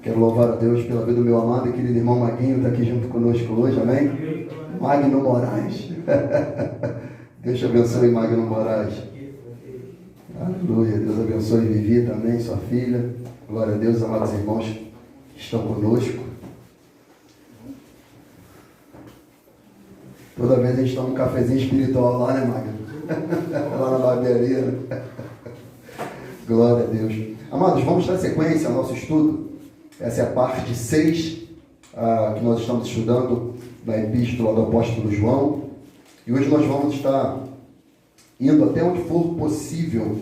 Quero louvar a Deus pela vida do meu amado e querido irmão Maguinho, está aqui junto conosco hoje, amém? Magno Moraes. Deus te abençoe, Magno Moraes. Aleluia. Deus abençoe Vivi também, sua filha. Glória a Deus, amados irmãos que estão conosco. Toda vez a gente toma um cafezinho espiritual lá, né, Magno? Lá na barbearia, né? Glória a Deus. Amados, vamos dar sequência ao nosso estudo. Essa é a parte 6 que nós estamos estudando na epístola do apóstolo João. E hoje nós vamos estar indo até onde for possível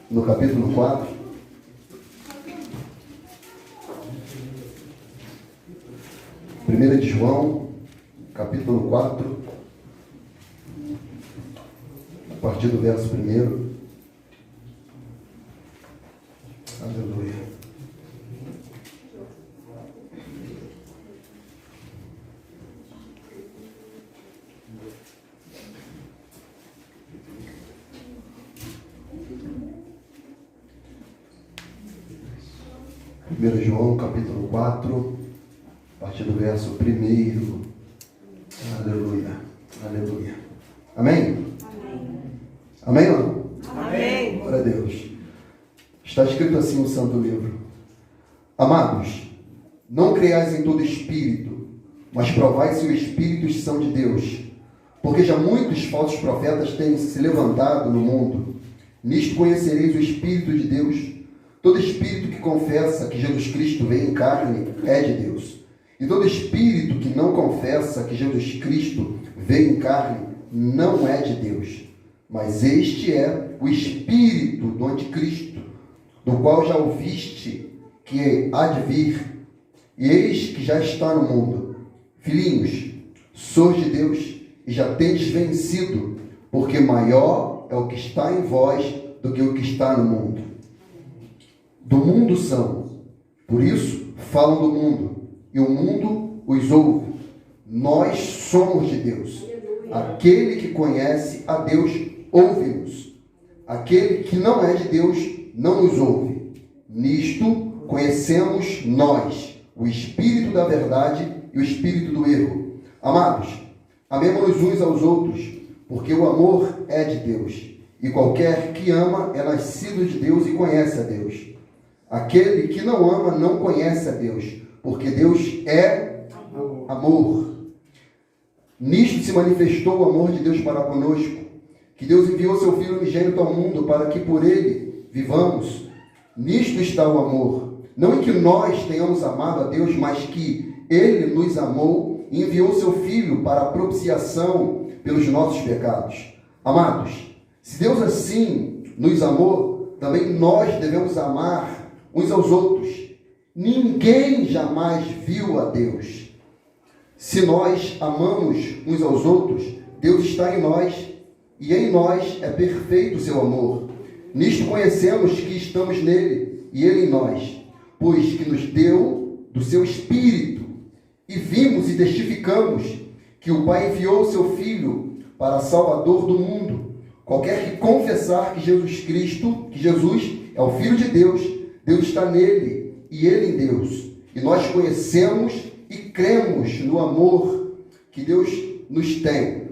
no capítulo 4. Primeira de João, capítulo 4, a partir do verso 1. Aleluia. Primeiro João, capítulo 4, a partir do verso 1. Aleluia. Aleluia. Amém? Amém? Amém ou não? Amém. Glória a Deus. Está escrito assim no Santo Livro: Amados, não creiais em todo espírito, mas provai se os espíritos são de Deus, porque já muitos falsos profetas têm se levantado no mundo. Nisto conhecereis o Espírito de Deus. Todo espírito que confessa que Jesus Cristo veio em carne é de Deus. E todo espírito que não confessa que Jesus Cristo veio em carne não é de Deus. Mas este é o espírito do anticristo, do qual já ouviste que há de vir, e eis que já está no mundo. Filhinhos, sois de Deus e já tendes vencido, porque maior é o que está em vós do que o que está no mundo. Do mundo são, por isso falam do mundo, e o mundo os ouve. Nós somos de Deus. Aquele que conhece a Deus ouve-nos. Aquele que não é de Deus não nos ouve. Nisto conhecemos nós o espírito da verdade e o espírito do erro. Amados, amemo-nos uns aos outros, porque o amor é de Deus. E qualquer que ama é nascido de Deus e conhece a Deus. Aquele que não ama não conhece a Deus, porque Deus é amor. Nisto se manifestou o amor de Deus para conosco, que Deus enviou seu Filho unigênito ao mundo para que por ele vivamos. Nisto está o amor, não em que nós tenhamos amado a Deus, mas que ele nos amou e enviou seu Filho para a propiciação pelos nossos pecados. Amados, se Deus assim nos amou, também nós devemos amar uns aos outros. Ninguém jamais viu a Deus. Se nós amamos uns aos outros, Deus está em nós, e em nós é perfeito o seu amor. Nisto conhecemos que estamos nele, e ele em nós, pois que nos deu do seu Espírito, e vimos e testificamos que o Pai enviou o seu Filho para Salvador do mundo. Qualquer que confessar que Jesus é o Filho de Deus, Deus está nele e ele em Deus. E nós conhecemos e cremos no amor que Deus nos tem.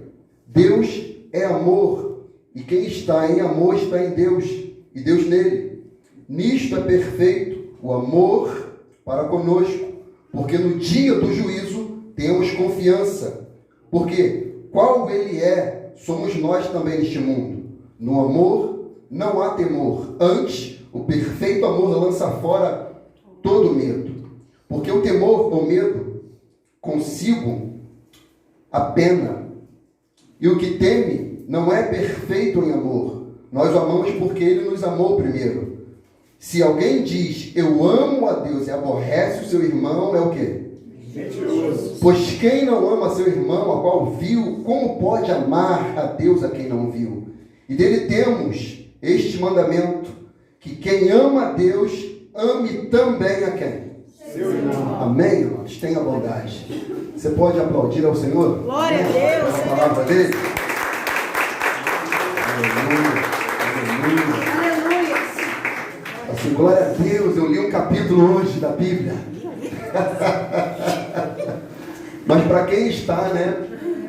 Deus é amor, e quem está em amor está em Deus, e Deus nele. Nisto é perfeito o amor para conosco, porque no dia do juízo temos confiança. Porque qual ele é, somos nós também neste mundo. No amor não há temor, antes o perfeito amor lança fora todo medo. Porque o temor ou medo consigo a pena. E o que teme não é perfeito em amor. Nós o amamos porque ele nos amou primeiro. Se alguém diz, eu amo a Deus e aborrece o seu irmão, é o quê? Mentiroso. Pois quem não ama seu irmão, a qual viu, como pode amar a Deus a quem não viu? E dele temos este mandamento, que quem ama a Deus, ame também a quem? Seu irmão. Amém, irmãos? Tenha bondade. Você pode aplaudir ao Senhor? Glória a Deus. A palavra dele. Aleluia. Aleluia. Assim, glória a Deus. Eu li um capítulo hoje da Bíblia. Mas para quem está,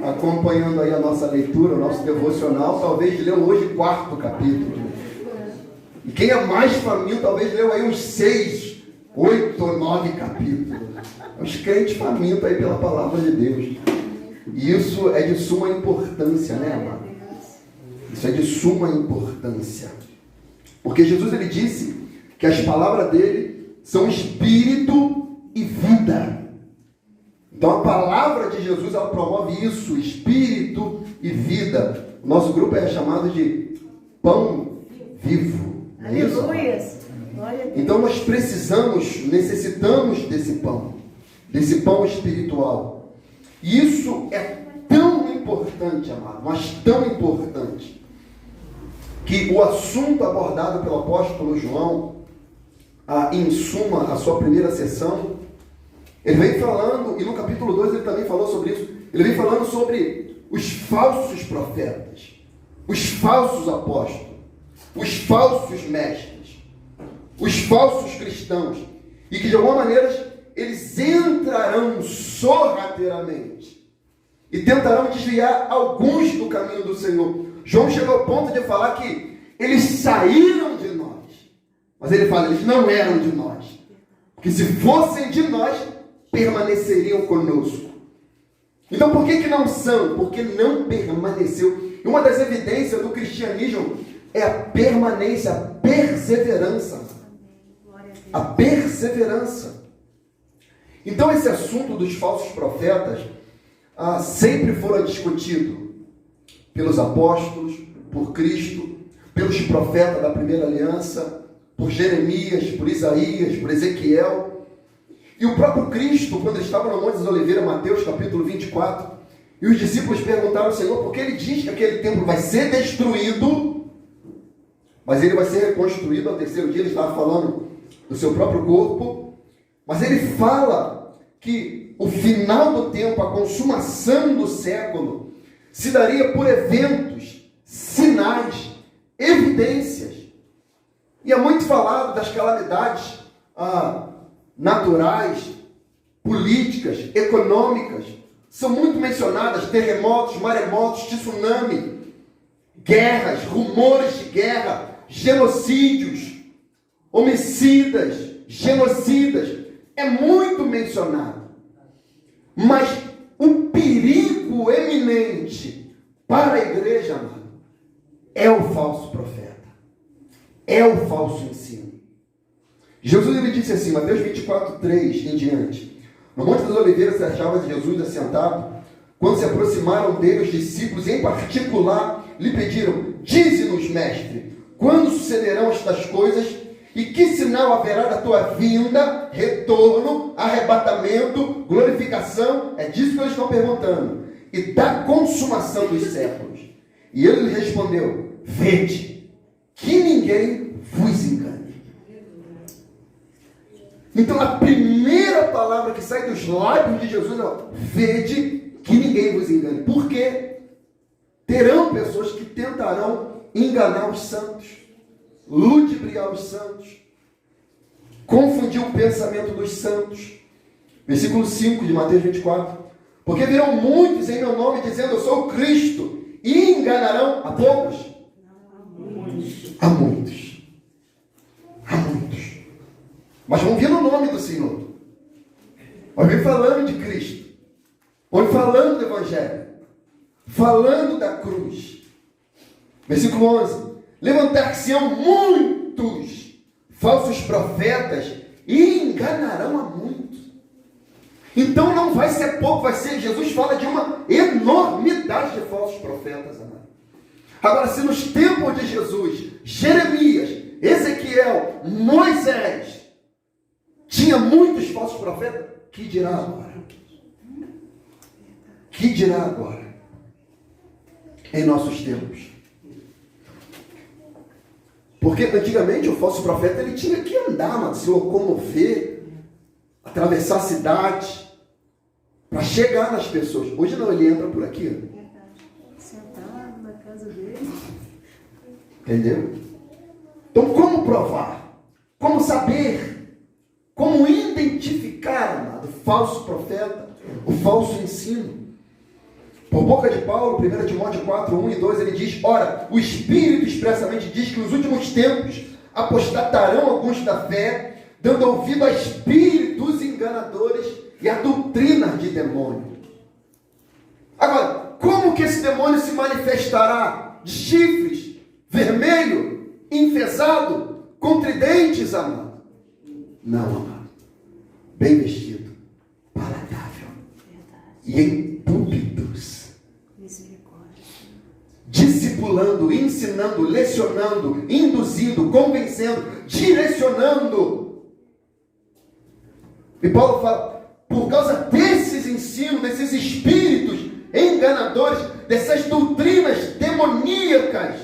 acompanhando aí a nossa leitura, o nosso devocional, talvez leu hoje o 4º capítulo. E quem é mais faminto, talvez leu aí uns 6, 8 ou 9 capítulos. Os crentes famintos aí pela palavra de Deus. E isso é de suma importância, amado? Isso é de suma importância. Porque Jesus, ele disse que as palavras dele são espírito e vida. Então a palavra de Jesus, ela promove isso, espírito e vida. O nosso grupo é chamado de pão vivo. Aleluia. Então nós necessitamos desse pão espiritual. E isso é tão importante, amado, mas tão importante, que o assunto abordado pelo apóstolo João, em suma, a sua primeira sessão, ele vem falando, e no capítulo 2 ele também falou sobre isso, ele vem falando sobre os falsos profetas, os falsos apóstolos, os falsos mestres, os falsos cristãos, e que de alguma maneira eles entrarão sorrateiramente e tentarão desviar alguns do caminho do Senhor. João chegou ao ponto de falar que eles saíram de nós, mas ele fala, eles não eram de nós, porque se fossem de nós, permaneceriam conosco. Então por que não são? Porque não permaneceu. E uma das evidências do cristianismo é a permanência, a perseverança. A perseverança. Então esse assunto dos falsos profetas sempre fora discutido pelos apóstolos, por Cristo, pelos profetas da primeira aliança, por Jeremias, por Isaías, por Ezequiel. E o próprio Cristo, quando ele estava no Monte das Oliveiras, Mateus capítulo 24, e os discípulos perguntaram ao Senhor, porque ele diz que aquele templo vai ser destruído, mas ele vai ser reconstruído ao 3º dia. Ele estava falando do seu próprio corpo, mas ele fala que o final do tempo, a consumação do século, se daria por eventos, sinais, evidências. E é muito falado das calamidades naturais, políticas, econômicas, são muito mencionadas: terremotos, maremotos, tsunami, guerras, rumores de guerra, genocídios, homicidas, genocidas, é muito mencionado. Mas o perigo eminente para a igreja, amado, é o falso profeta, é o falso ensino. Jesus, ele disse assim, Mateus 24, 3 em diante: no Monte das Oliveiras se achava Jesus assentado. Quando se aproximaram dele os discípulos, em particular, lhe pediram: dize-nos, mestre, quando sucederão estas coisas? E que sinal haverá da tua vinda, retorno, arrebatamento, glorificação? É disso que eles estão perguntando. E da consumação dos séculos. E ele lhe respondeu: vede, que ninguém vos engane. Então a primeira palavra que sai dos lábios de Jesus é: vede, que ninguém vos engane. Por quê? Terão pessoas que tentarão enganar os santos, ludibriar os santos, confundir o pensamento dos santos. Versículo 5 de Mateus 24: porque virão muitos em meu nome dizendo: eu sou o Cristo, e enganarão a poucos? A muitos. A muitos. Mas vão vir no nome do Senhor. Vão vir falando de Cristo. Vão vir falando do Evangelho. Falando da cruz. Versículo 11: levantar-se-ão muitos falsos profetas e enganarão a muitos. Então não vai ser pouco, vai ser, Jesus fala de uma enormidade de falsos profetas, amado. Agora, se nos tempos de Jesus, Jeremias, Ezequiel, Moisés, tinha muitos falsos profetas, que dirá agora? Que dirá agora? Em nossos tempos. Porque antigamente o falso profeta, ele tinha que andar, mano, se locomover, atravessar a cidade, para chegar nas pessoas. Hoje não, ele entra por aqui. Sentado na casa dele. Entendeu? Então como provar? Como saber? Como identificar, mano, falso profeta, o falso ensino. Por boca de Paulo, 1 Timóteo 4, 1 e 2, ele diz: ora, o Espírito expressamente diz que nos últimos tempos apostatarão alguns da fé, dando ouvido a espíritos enganadores e a doutrina de demônio. Agora, como que esse demônio se manifestará? De chifres, vermelho, enfesado, com tridentes, amado? Não, amado. Bem vestido, palatável. E em púlpitos. Misericórdia. Discipulando, ensinando, lecionando, induzindo, convencendo, direcionando. E Paulo fala, por causa desses ensinos, desses espíritos enganadores, dessas doutrinas demoníacas,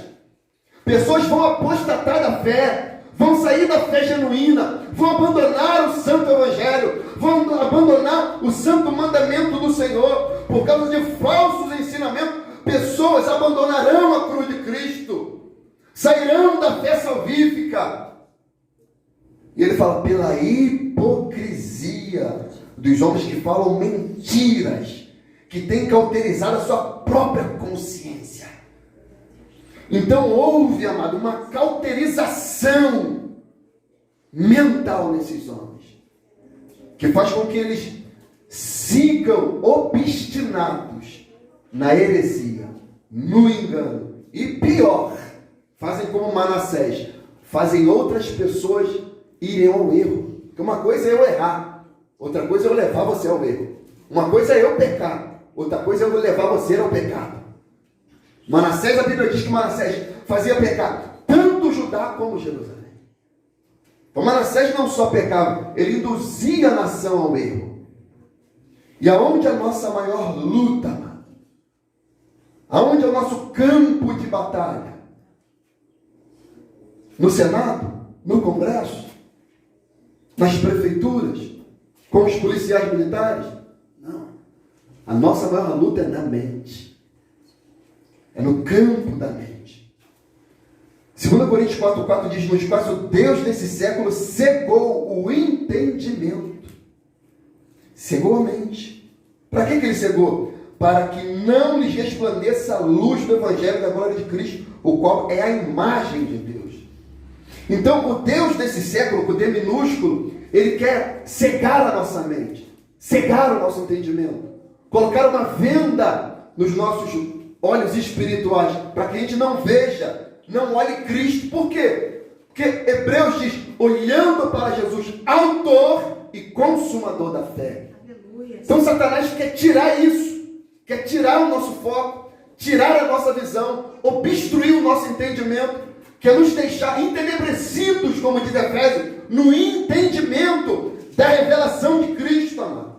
pessoas vão apostatar da fé, vão sair da fé genuína, vão abandonar o santo evangelho, vão abandonar o santo mandamento do Senhor, por causa de falsos ensinamentos. Pessoas abandonarão a cruz de Cristo, sairão da fé salvífica. E ele fala, pela hipocrisia dos homens que falam mentiras, que têm cauterizado a sua própria consciência. Então houve, amado, uma cauterização mental nesses homens, que faz com que eles sigam obstinados na heresia, no engano, e pior, fazem como Manassés, fazem outras pessoas irem ao erro. Porque uma coisa é eu errar, outra coisa é eu levar você ao erro. Uma coisa é eu pecar, outra coisa é eu levar você ao pecado. Manassés, a Bíblia diz que Manassés fazia pecar tanto Judá como Jerusalém. Então Manassés não só pecava, ele induzia a nação ao erro. E aonde é a nossa maior luta, mano? Aonde é o nosso campo de batalha? No Senado? No Congresso? Nas prefeituras? Com os policiais militares? Não. A nossa maior luta é na mente. É no campo da mente. 2 Coríntios 4,4 diz, nos quais o Deus desse século cegou o entendimento. Cegou a mente. Para que ele cegou? Para que não lhes resplandeça a luz do Evangelho da glória de Cristo, o qual é a imagem de Deus. Então, o Deus desse século, com o D minúsculo, ele quer cegar a nossa mente, cegar o nosso entendimento, colocar uma venda nos nossos olhos espirituais, para que a gente não veja, não olhe Cristo. Por quê? Porque Hebreus diz, olhando para Jesus, autor e consumador da fé. Aleluia. Então Satanás quer tirar isso, quer tirar o nosso foco, tirar a nossa visão, obstruir o nosso entendimento, quer nos deixar entenebrecidos, como diz Efésios, no entendimento da revelação de Cristo, amado.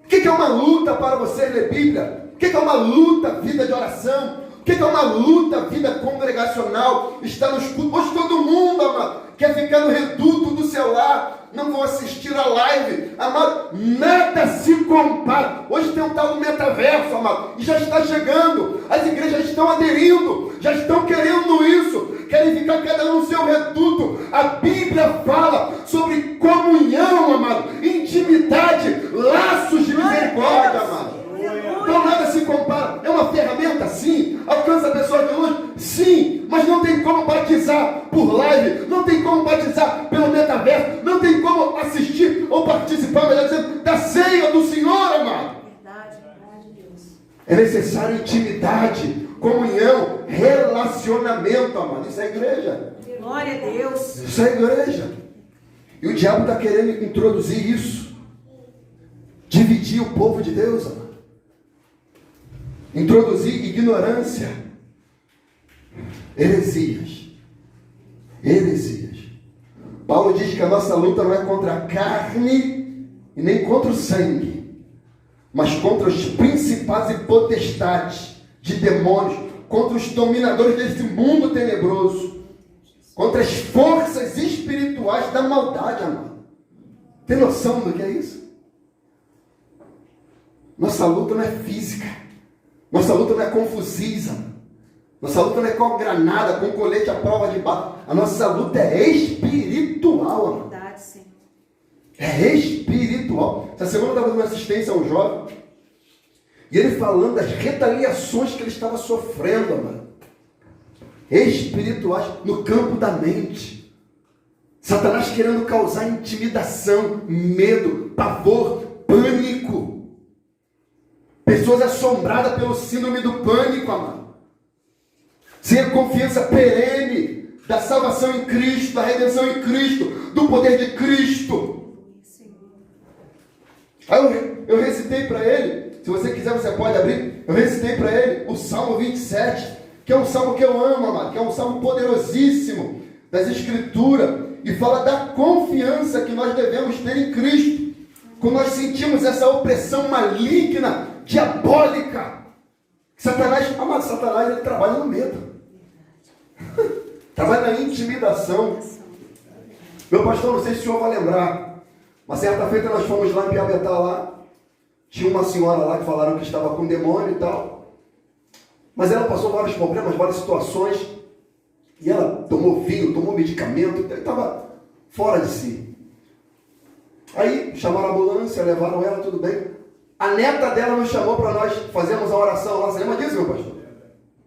O que é uma luta para você ler Bíblia? O que é uma luta, vida de oração? O que é uma luta, vida congregacional? Está nos cultos. Hoje todo mundo, amado, quer ficar no reduto do celular, não vou assistir a live, amado, nada se compara. Hoje tem um tal do metaverso, amado, e já está chegando, as igrejas estão aderindo, já estão querendo isso, querem ficar cada um no seu reduto. A Bíblia fala sobre comunhão, amado, intimidade, laços de misericórdia, amado. Então nada se compara. É uma ferramenta? Sim. Alcança a pessoa de longe? Sim. Mas não tem como batizar por live, não tem como batizar pelo metaverso, não tem como assistir ou participar, melhor dizendo, da ceia do Senhor, amado. Verdade, verdade, Deus. É necessário intimidade, comunhão, relacionamento, amado. Isso é igreja. Glória a Deus. Isso é igreja. E o diabo está querendo introduzir isso, dividir o povo de Deus, amado. Introduzir ignorância, heresias. Paulo diz que a nossa luta não é contra a carne e nem contra o sangue, mas contra os principados e potestades de demônios, contra os dominadores desse mundo tenebroso, contra as forças espirituais da maldade, amado. Tem noção do que é isso? Nossa luta não é física. Nossa luta não é com fuzis, nossa luta não é com granada, com colete à prova de bala. A nossa luta é espiritual, amado. Verdade, Senhor. É espiritual. Essa semana eu estava dando assistência a um jovem, e ele falando das retaliações que ele estava sofrendo, mano, espirituais, no campo da mente. Satanás querendo causar intimidação, medo, pavor, pânico. Pessoas assombradas pelo síndrome do pânico, amado. Sem a confiança perene da salvação em Cristo, da redenção em Cristo, do poder de Cristo. Aí eu recitei para ele, se você quiser você pode abrir, eu recitei para ele o Salmo 27, que é um salmo que eu amo, amado, que é um salmo poderosíssimo das Escrituras, e fala da confiança que nós devemos ter em Cristo, quando nós sentimos essa opressão maligna, diabólica. Satanás, amado, Satanás ele trabalha no medo, trabalha na intimidação. Meu pastor, não sei se o senhor vai lembrar, mas certa feita nós fomos lá em Piabetá, lá, tinha uma senhora lá que falaram que estava com demônio e tal, mas ela passou vários problemas, várias situações, e ela tomou vinho, tomou medicamento, e estava fora de si. Aí chamaram a ambulância, levaram ela, tudo bem. A neta dela nos chamou para nós fazermos a oração lá. Você lembra disso, meu pastor?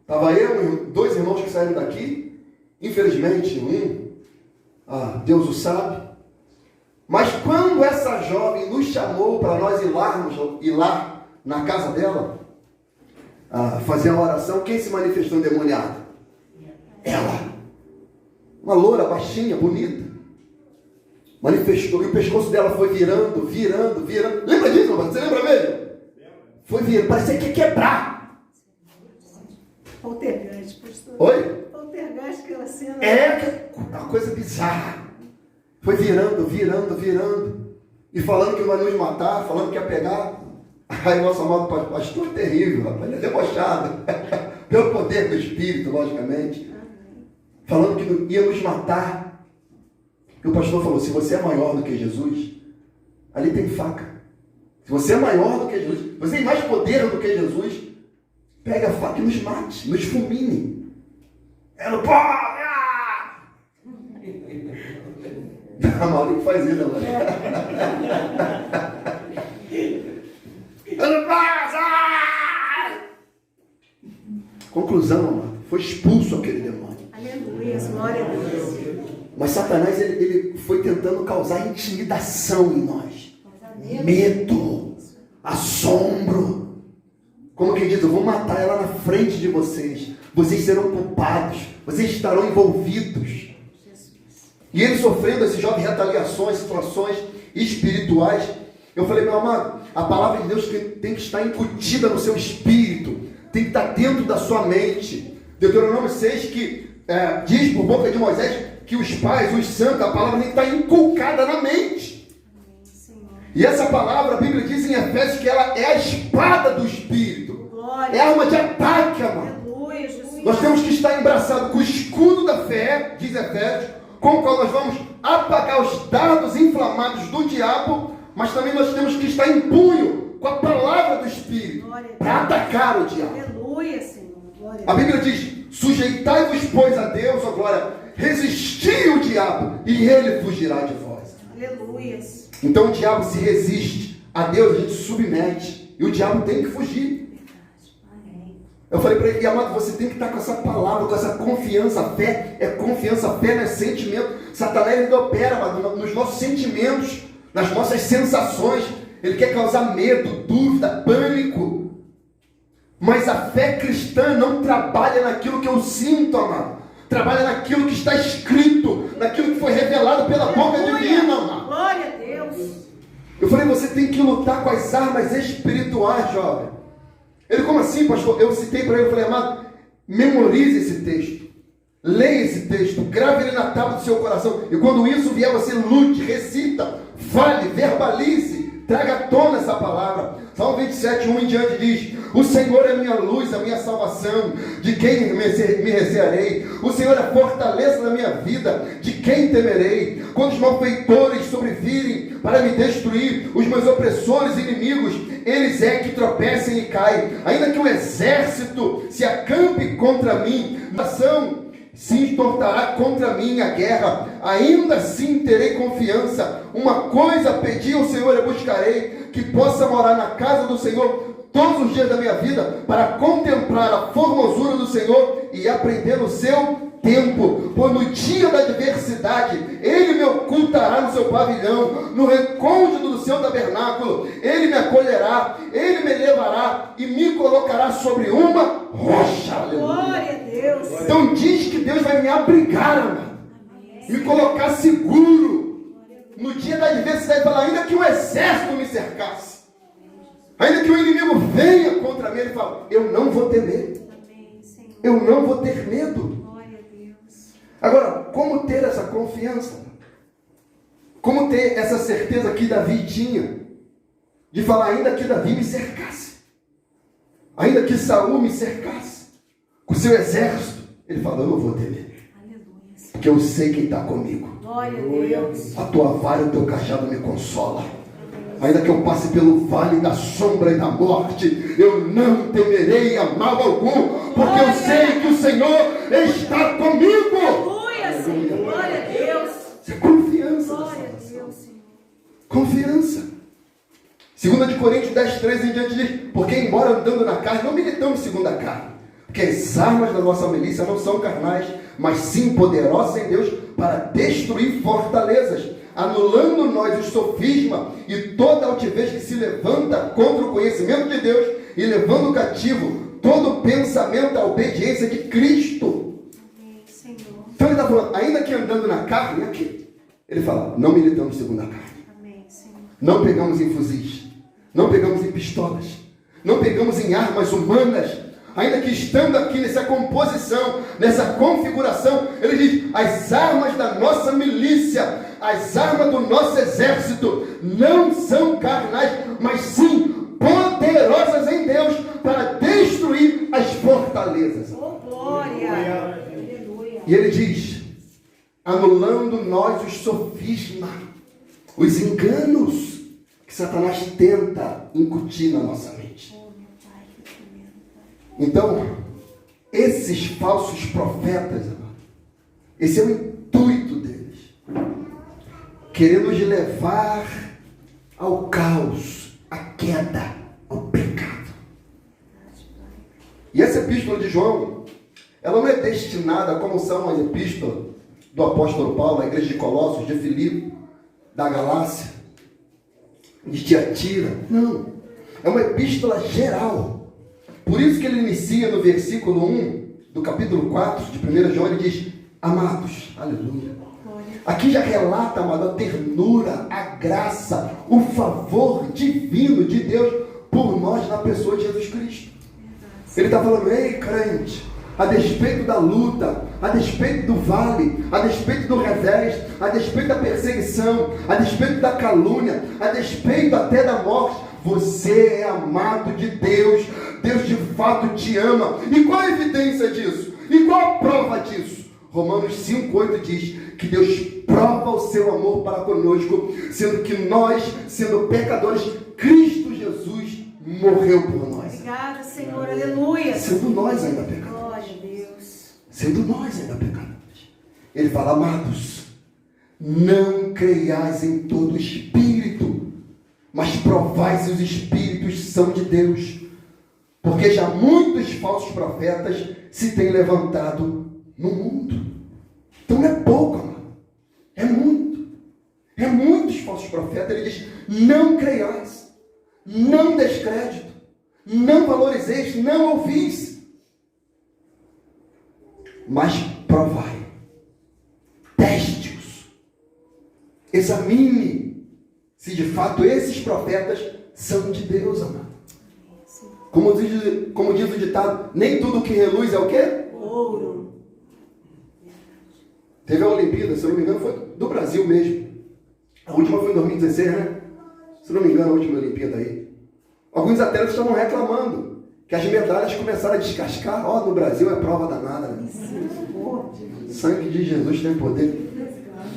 Estava eu e 2 irmãos que saíram daqui. Infelizmente, Deus o sabe. Mas quando essa jovem nos chamou para nós ir lá na casa dela, fazer a oração, quem se manifestou endemoniado? Ela. Uma loura, baixinha, bonita. Manifestou, e o pescoço dela foi virando. Lembra disso, irmão? Você lembra mesmo? Foi virando, parecia que ia quebrar. Poltergeist, pastor. Oi? Poltergeist, aquela cena. É uma coisa bizarra. Foi virando. E falando que vai nos matar, falando que ia pegar. Aí nosso amado pastor é terrível, rapaz. Ele é debochado. Pelo poder do Espírito, logicamente. Falando que ia nos matar. E o pastor falou, se você é maior do que Jesus, ali tem faca. Se você é maior do que Jesus, você tem mais poder do que Jesus, pega a faca e nos mate, nos fulmine. Ela, a Mauri faz isso, mano. Conclusão, mano, foi expulso aquele demônio. Aleluia, glória a Deus. Mas Satanás, ele foi tentando causar intimidação em nós. Medo, assombro. Como quem diz, eu vou matar ela na frente de vocês. Vocês serão culpados. Vocês estarão envolvidos. E ele sofrendo esse jovem retaliações, situações espirituais. Eu falei, meu amado, a palavra de Deus tem que estar incutida no seu espírito. Tem que estar dentro da sua mente. Deuteronômio 6 que diz por boca de Moisés que os pais, os santos, a palavra tem que estar inculcada na mente. E essa palavra, a Bíblia diz em Efésios que ela é a espada do Espírito. É a arma de ataque, amado. Nós temos que estar embraçados com o escudo da fé, diz Efésios, com o qual nós vamos apagar os dardos inflamados do diabo, mas também nós temos que estar em punho com a palavra do Espírito para atacar o diabo. Aleluia, Senhor. A Bíblia diz, sujeitai-vos, pois, a Deus, ó glória, resisti o diabo e ele fugirá de vós. Aleluia. Então o diabo se resiste, a Deus a gente submete e o diabo tem que fugir. Eu falei para ele, amado, você tem que estar com essa palavra, com essa confiança. A fé é confiança, a fé não é sentimento. Satanás ele opera, amado, nos nossos sentimentos, nas nossas sensações. Ele quer causar medo, dúvida, pânico. Mas a fé cristã não trabalha naquilo que eu sinto, amado. Trabalha naquilo que está escrito, naquilo que foi revelado pela boca divina, amado. Glória a Deus. Eu falei, você tem que lutar com as armas espirituais, jovem. Ele, como assim, pastor? Eu citei para ele, eu falei, amado, memorize esse texto. Leia esse texto, grave ele na tábua do seu coração. E quando isso vier, você lute, recita, fale, verbalize, traga à tona essa palavra. Salmo 27, 1 em diante diz, o Senhor é minha luz, a minha salvação, de quem me recearei? O Senhor é a fortaleza da minha vida, de quem temerei? Quando os malfeitores sobrevirem para me destruir, os meus opressores e inimigos, eles é que tropecem e caem. Ainda que o exército se acampe contra mim, nação se entortará contra mim a guerra, ainda assim terei confiança. Uma coisa pedi ao Senhor e buscarei, que possa morar na casa do Senhor todos os dias da minha vida, para contemplar a formosura do Senhor e aprender o seu tempo, pois no dia da adversidade Ele me ocultará no seu pavilhão, no recôndito do seu tabernáculo. Ele me acolherá, Ele me levará e me colocará sobre uma rocha. Glória a Deus. Então diz que Deus vai me abrigar, amado, me colocar seguro no dia da adversidade. Fala, ainda que um exército me cercasse, ainda que o inimigo venha contra mim, Ele fala, eu não vou temer, eu não vou ter medo. Agora, como ter essa confiança? Como ter essa certeza que Davi tinha? De falar, ainda que Davi me cercasse, ainda que Saul me cercasse, com seu exército, ele fala, eu não vou temer, porque eu sei quem está comigo. Glória a Deus. A tua vara e o teu cajado me consola. Ainda que eu passe pelo vale da sombra e da morte, eu não temerei a mal algum, porque eu sei que o Senhor está comigo. Aleluia, Senhor. Glória a Deus. Isso é confiança. Glória a Deus, Senhor. Confiança. 2 Coríntios 10:13 em diante diz, porque embora andando na carne, não militamos segundo a carne, porque as armas da nossa milícia não são carnais, mas sim poderosas em Deus para destruir fortalezas, anulando nós o sofisma e toda altivez que se levanta contra o conhecimento de Deus e levando cativo todo pensamento à obediência de Cristo. Amém, Senhor. Então ele está falando, ainda que andando na carne, aqui, ele fala, não militamos segundo a carne. Amém, Senhor. Não pegamos em fuzis, não pegamos em pistolas, não pegamos em armas humanas, ainda que estando aqui nessa composição, nessa configuração, ele diz, as armas da nossa milícia, as armas do nosso exército, não são carnais, mas sim poderosas em Deus, para destruir as fortalezas. Oh, glória. Aleluia. E ele diz, anulando nós os sofismas, os enganos que Satanás tenta incutir na nossa mente. Oh, meu Pai, que tremendo, Pai. Então, esses falsos profetas, esse é o intuito deles, querendo nos levar ao caos, à queda, ao pecado. E essa epístola de João, ela não é destinada, como são as epístolas do apóstolo Paulo, à igreja de Colossos, de Filipe, da Galácia, de Tiatira. Não. É uma epístola geral. Por isso que ele inicia no versículo 1 do capítulo 4 de 1 João, ele diz, amados, aleluia. Aqui já relata, amado, a ternura, a graça, o favor divino de Deus por nós na pessoa de Jesus Cristo. Ele está falando, ei crente, a despeito da luta, a despeito do vale, a despeito do revés, a despeito da perseguição, a despeito da calúnia, a despeito até da morte, você é amado de Deus, Deus de fato te ama. E qual a evidência disso? E qual a prova disso? Romanos 5,8 diz que Deus prova o seu amor para conosco, sendo que nós, sendo pecadores, Cristo Jesus morreu por nós. Obrigada, Senhor, aleluia. Sendo nós ainda pecadores. Glória a Deus. Sendo nós ainda pecadores. Ele fala, amados, não creiais em todo espírito, mas provai se os espíritos são de Deus, porque já muitos falsos profetas se têm levantado no mundo. Então não é pouco, amado. É muito. É muitos falsos profetas. Ele diz, não creiais, não descrédito, não valorizeis, não ouvis, mas provai, teste-os, examine se de fato esses profetas são de Deus, amado. Como diz o ditado, nem tudo que reluz é o quê? Ouro. Teve a Olimpíada, se eu não me engano, foi do Brasil mesmo. A última foi em 2016, né? Se eu não me engano, a última Olimpíada aí. Alguns atletas estavam reclamando que as medalhas começaram a descascar. Ó, no Brasil é prova danada, né? Sangue de Jesus tem poder.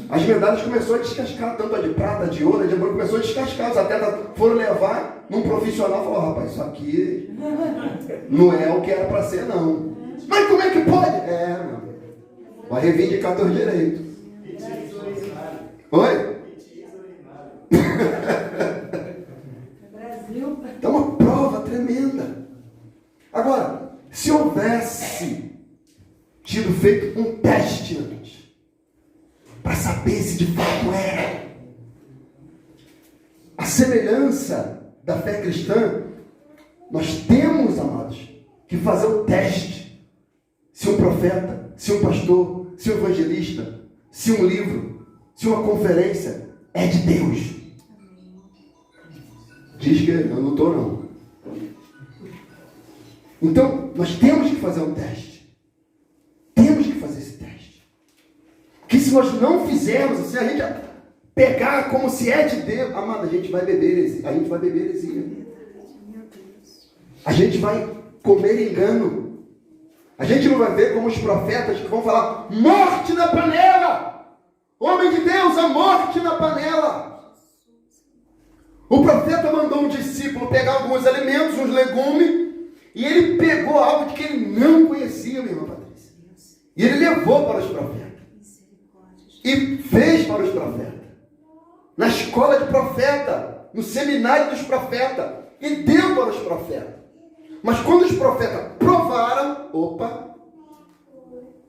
As medalhas começaram a descascar, tanto a de prata, a de ouro, a de bronze, começou a descascar. Os atletas foram levar num profissional e falaram, rapaz, isso aqui não é o que era para ser, não. Mas como é que pode? É, meu. Vai reivindicar teus direitos. Oi? Brasil. É uma prova tremenda. Agora, se houvesse tido feito um teste antes, para saber se de fato era a semelhança da fé cristã, nós temos, amados, que fazer o teste. Se um profeta, se um pastor, se um evangelista, se um livro, se uma conferência é de Deus. Diz que eu não estou, não. Então, nós temos que fazer um teste. Temos que fazer esse teste. Que se nós não fizermos, se a gente pegar como se é de Deus, amado, a gente vai beber heresia. A gente vai beber heresia. A gente vai comer engano. A gente não vai ver como os profetas que vão falar morte na panela. Homem de Deus, a morte na panela. O profeta mandou um discípulo pegar alguns alimentos, uns legumes, e ele pegou algo que ele não conhecia, minha irmã Patrícia. E ele levou para os profetas. E fez para os profetas. Na escola de profeta, no seminário dos profetas. E deu para os profetas. Mas quando os profetas provaram, opa,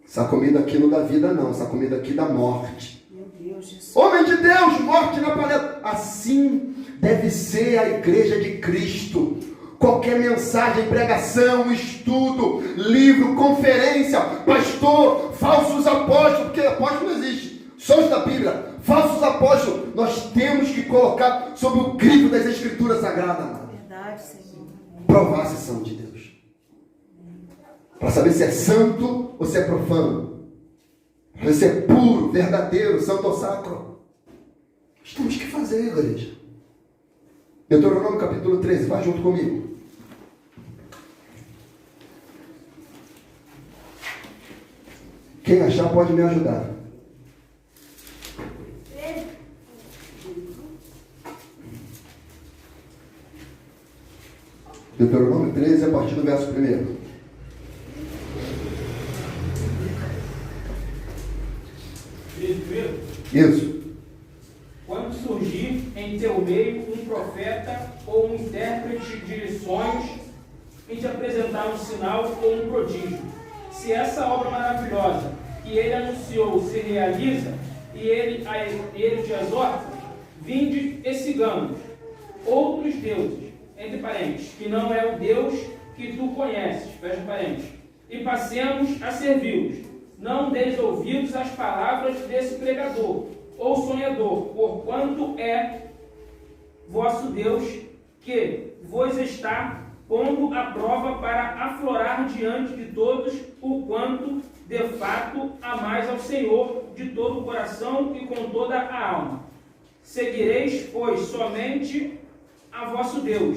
essa comida aqui não dá vida não, essa comida aqui dá morte. Meu Deus, Jesus. Homem de Deus, morte na panela. Assim deve ser a igreja de Cristo. Qualquer mensagem, pregação, estudo, livro, conferência, pastor, falsos apóstolos, porque apóstolo não existe, só os da Bíblia, falsos apóstolos, nós temos que colocar sob o crivo das Escrituras Sagradas, amado. Verdade, Senhor. Provar se são de Deus. Para saber se é santo ou se é profano. Para ver se é puro, verdadeiro, santo ou sacro. Nós temos que fazer, igreja. Deuteronômio capítulo 13, vai junto comigo. Quem achar pode me ajudar. Deuteronômio 13, a partir do verso 1. Isso. Quando surgir em teu meio um profeta ou um intérprete de sonhos, e te apresentar um sinal ou um prodígio, se essa obra maravilhosa que ele anunciou se realiza, e ele te exorta, vinde e sigamos outros deuses, entre parênteses, que não é o Deus que tu conheces, fecha parênteses, e passemos a servi-los. Não deis ouvidos às palavras desse pregador ou sonhador, porquanto é vosso Deus que vos está pondo à prova para aflorar diante de todos o quanto de fato amais ao Senhor de todo o coração e com toda a alma. Seguireis, pois, somente a vosso Deus,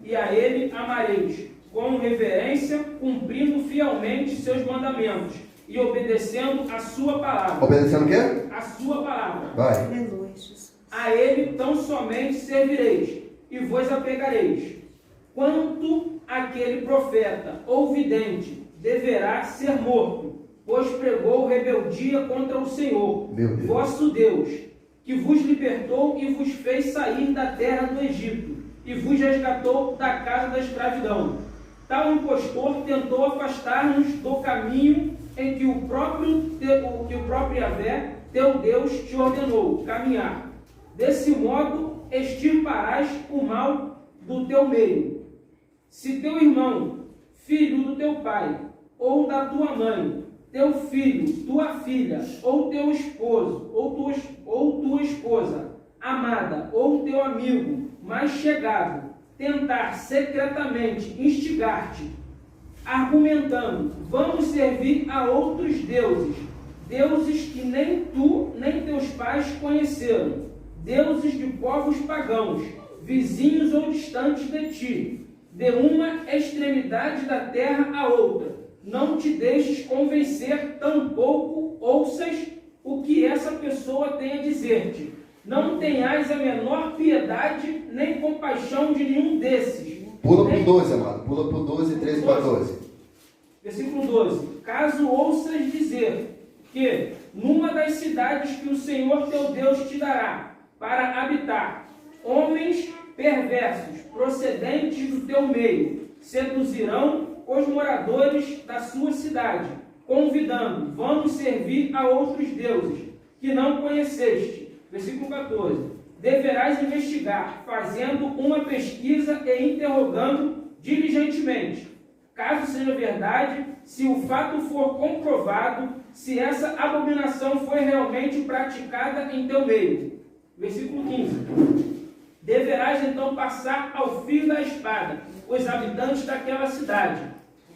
e a Ele amareis, com reverência, cumprindo fielmente seus mandamentos, e obedecendo a sua palavra. Obedecendo o quê? A sua palavra. Vai. Aleluia, Jesus. A Ele tão somente servireis, e vos apegareis. Quanto aquele profeta ou vidente deverá ser morto, pois pregou rebeldia contra o Senhor, Meu Deus. vosso Deus, que vos libertou e vos fez sair da terra do Egito, e vos resgatou da casa da escravidão. Tal impostor tentou afastar-nos do caminho em que o próprio Yahvé, teu Deus, te ordenou caminhar. Desse modo, extirparás o mal do teu meio. Se teu irmão, filho do teu pai, ou da tua mãe, teu filho, tua filha, ou teu esposo, ou tua esposa, amada, ou teu amigo mais chegado, tentar secretamente instigar-te, argumentando, vamos servir a outros deuses, deuses que nem tu, nem teus pais conheceram, deuses de povos pagãos, vizinhos ou distantes de ti, de uma extremidade da terra a outra. Não te deixes convencer, tampouco ouças o que essa pessoa tem a dizer-te. Não tenhais a menor piedade nem compaixão de nenhum desses. Pula para o 12, amado. Pula para o 12, 13 para 12. Versículo 12. Caso ouças dizer, que, numa das cidades que o Senhor teu Deus te dará, para habitar, homens perversos, procedentes do teu meio, seduzirão os moradores da sua cidade, convidando, vamos servir a outros deuses, que não conheceste. Versículo 14. Deverás investigar, fazendo uma pesquisa e interrogando diligentemente. Caso seja verdade, se o fato for comprovado, se essa abominação foi realmente praticada em teu meio. Versículo 15. Deverás então passar ao fio da espada os habitantes daquela cidade.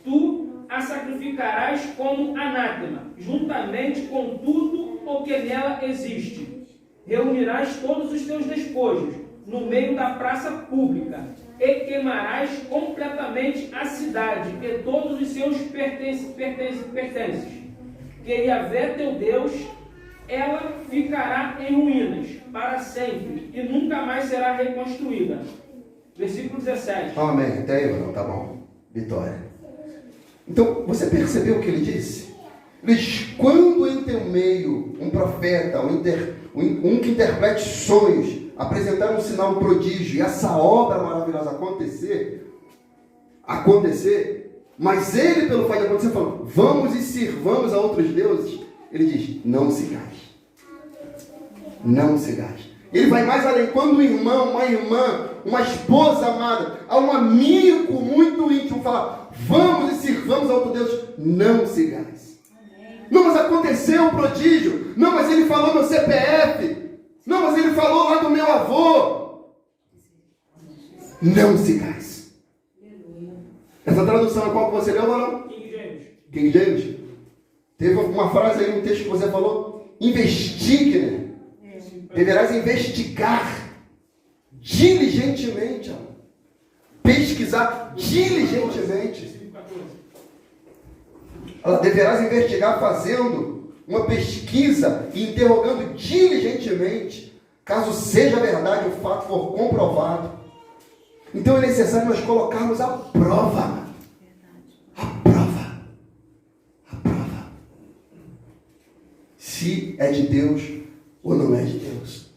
Tu a sacrificarás como anátema, juntamente com tudo o que nela existe. Reunirás todos os teus despojos no meio da praça pública e queimarás completamente a cidade e todos os seus pertences. Que Yahvé teu Deus, ela ficará em ruínas para sempre e nunca mais será reconstruída. Versículo 17. Amém. Até aí, não, tá bom. Vitória. Então, você percebeu o que ele disse? Ele diz, quando em teu meio um profeta, um que interprete sonhos, apresentar um sinal, um prodígio, e essa obra maravilhosa acontecer, mas ele, pelo fato de acontecer, falou, vamos e sirvamos a outros deuses, ele diz, não sigais. Não sigais. Ele vai mais além. Quando um irmão, uma irmã, uma esposa amada, a um amigo muito íntimo falar, vamos e sirvamos a outro Deus, não sigais. Não, mas aconteceu o prodígio. Não, mas ele falou meu CPF. Não, mas ele falou lá do meu avô. Não sigais. Essa tradução é qual que você leu ou não? King James. King James? Teve uma frase aí no texto que você falou. Investigue, né? Deverás investigar diligentemente. Pesquisar diligentemente. Deverás investigar fazendo uma pesquisa e interrogando diligentemente, caso seja verdade, o fato for comprovado. Então é necessário nós colocarmos à prova. A prova. A prova. Se é de Deus ou não é de Deus.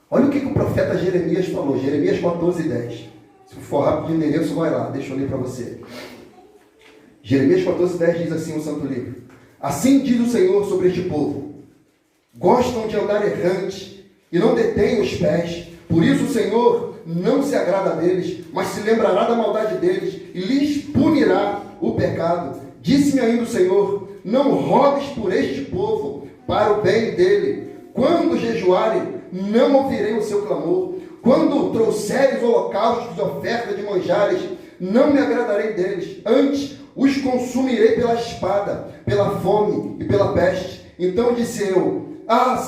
Olha o que o profeta Jeremias falou. Jeremias 14:10. Se for rápido de endereço, vai lá. Deixa eu ler para você. Jeremias 14:10 diz assim o Santo Livro. Assim diz o Senhor sobre este povo. Gostam de andar errante e não detêm os pés. Por isso o Senhor não se agrada deles, mas se lembrará da maldade deles e lhes punirá o pecado. Disse-me ainda o Senhor, não rogues por este povo para o bem dele. Quando jejuarem, não ouvirei o seu clamor. Quando trouxeres holocaustos e oferta de manjares, não me agradarei deles. Antes, os consumirei pela espada, pela fome e pela peste. Então disse eu,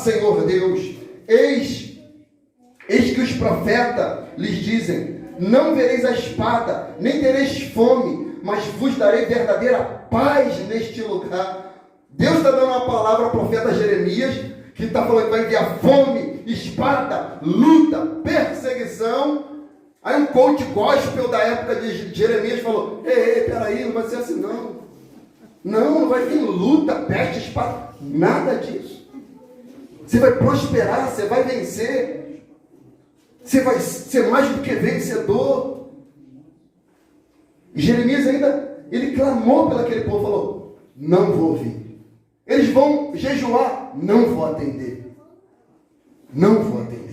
Senhor Deus, eis que os profetas lhes dizem, não vereis a espada, nem tereis fome, mas vos darei verdadeira paz neste lugar. Deus está dando uma palavra ao profeta Jeremias, que está falando que vai enviar fome, espada, luta, perseguição. Aí um coach gospel da época de Jeremias falou, peraí, não vai ser assim não. Não vai ter luta, peste, espada, nada disso. Você vai prosperar, você vai vencer. Você vai ser mais do que vencedor. E Jeremias ainda, ele clamou pelo aquele povo, falou, não vou ouvir. Eles vão jejuar, não vou atender. Não vou atender.